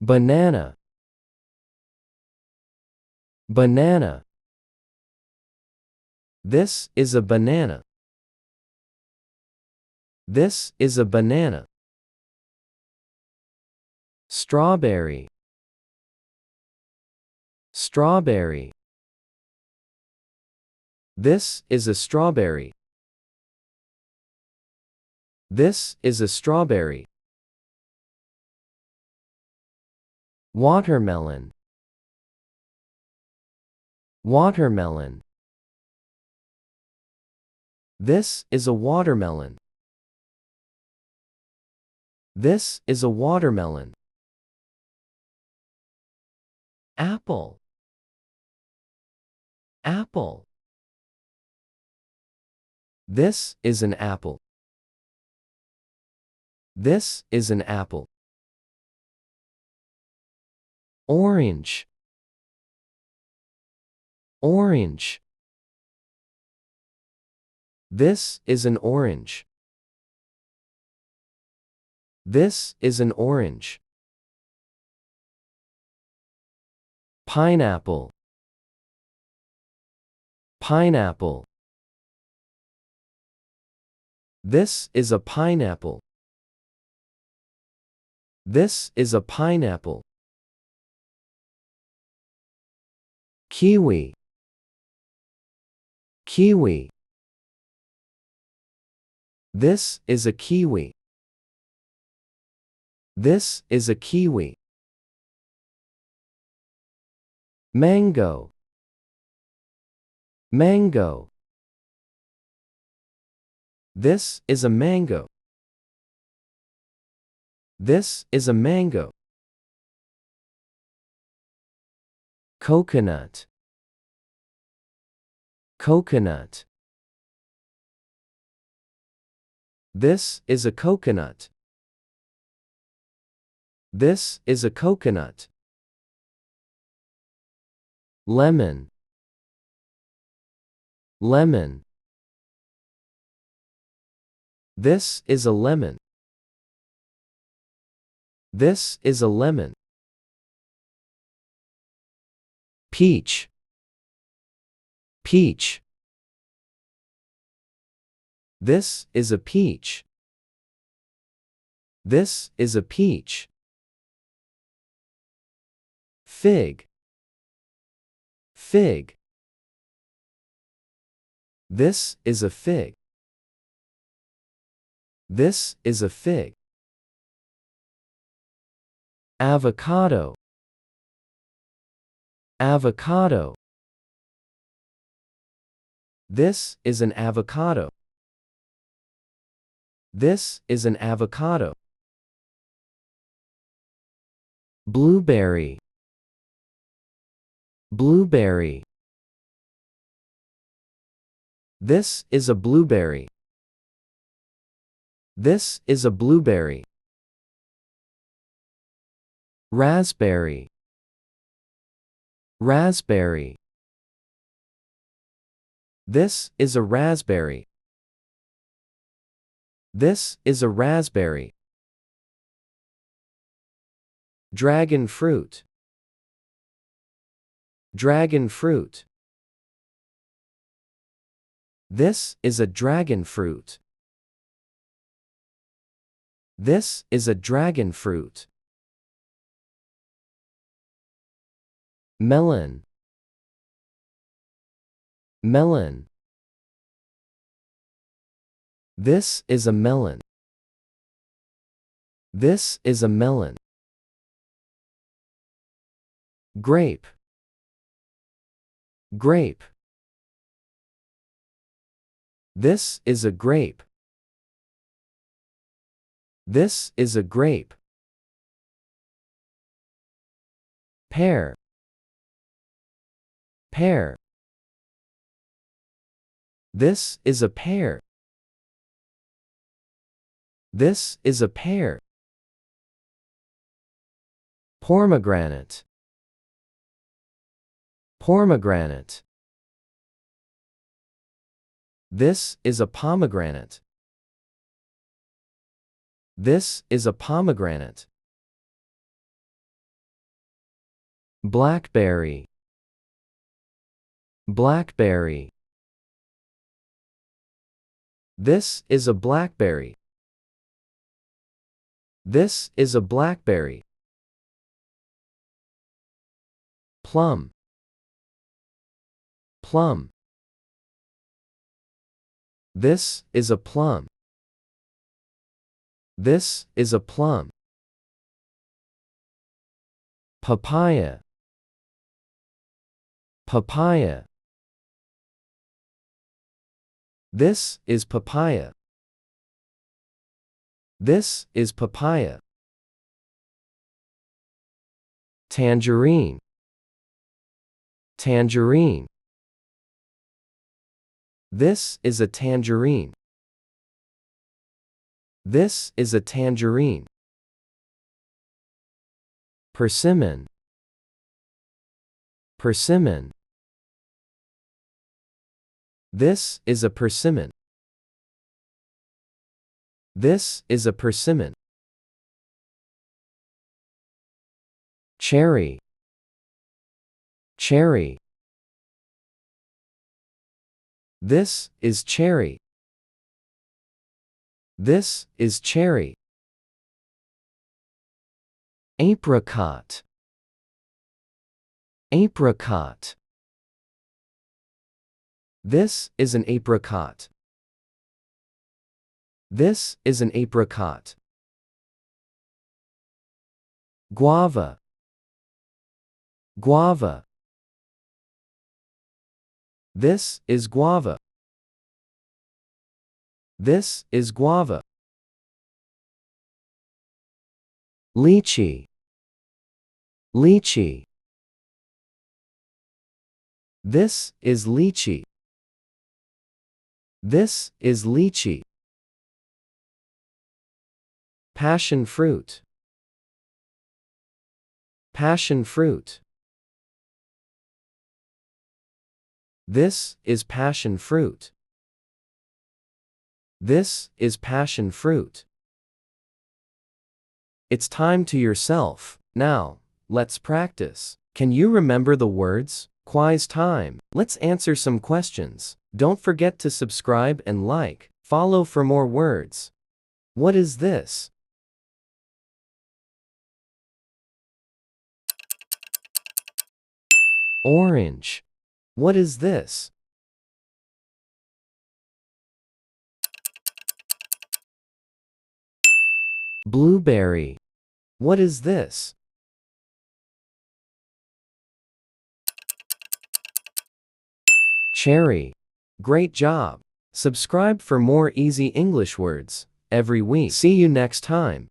banana, banana. This is a banana. This is a banana. Strawberry, strawberry. This is a strawberry. This is a strawberry. Watermelon, watermelon. This is a watermelon. This is a watermelon. Apple, apple. This is an apple. This is an apple. Orange, orange. This is an orange. This is an orange. Pineapple, pineapple. This is a pineapple. This is a pineapple. Kiwi, kiwi. This is a kiwi. This is a kiwi. Mango, mango. This is a mango. This is a mango. Coconut, coconut. This is a coconut. This is a coconut. Lemon, lemon. This is a lemon. This is a lemon. Peach, peach. This is a peach. This is a peach. Fig, fig. This is a fig. This is a fig. Avocado, avocado. This is an avocado. This is an avocado. Blueberry, blueberry. This is a blueberry. This is a blueberry. Raspberry, raspberry. This is a raspberry. This is a raspberry. Dragon fruit, dragon fruit. This is a dragon fruit. This is a dragon fruit. Melon, melon. This is a melon. This is a melon. Grape, grape. This is a grape. This is a grape. Pear, pear. This is a pear. This is a pear. Pomegranate, pomegranate. This is a pomegranate. This is a pomegranate. blackberry, blackberry. This is a blackberry. This is a blackberry. Plum, plum. This is a plum. This is a plum. Papaya, papaya. This is papaya. This is papaya. Tangerine, tangerine. This is a tangerine. This is a tangerine. Persimmon, persimmon. This is a persimmon. This is a persimmon. Cherry, cherry. This is cherry. This is cherry. Apricot, apricot. This is an apricot. This is an apricot. Guava, guava. This is guava. This is guava. Lychee, lychee. This is lychee. This is lychee. Passion fruit, passion fruit. This is passion fruit. This is passion fruit. It's time to yourself. Now, let's practice. Can you remember the words? Quiz time. Let's answer some questions. Don't forget to subscribe and like. Follow for more words. What is this? Orange. What is this? Blueberry. What is this? Cherry. Great job. Subscribe for more easy English words every week. See you next time.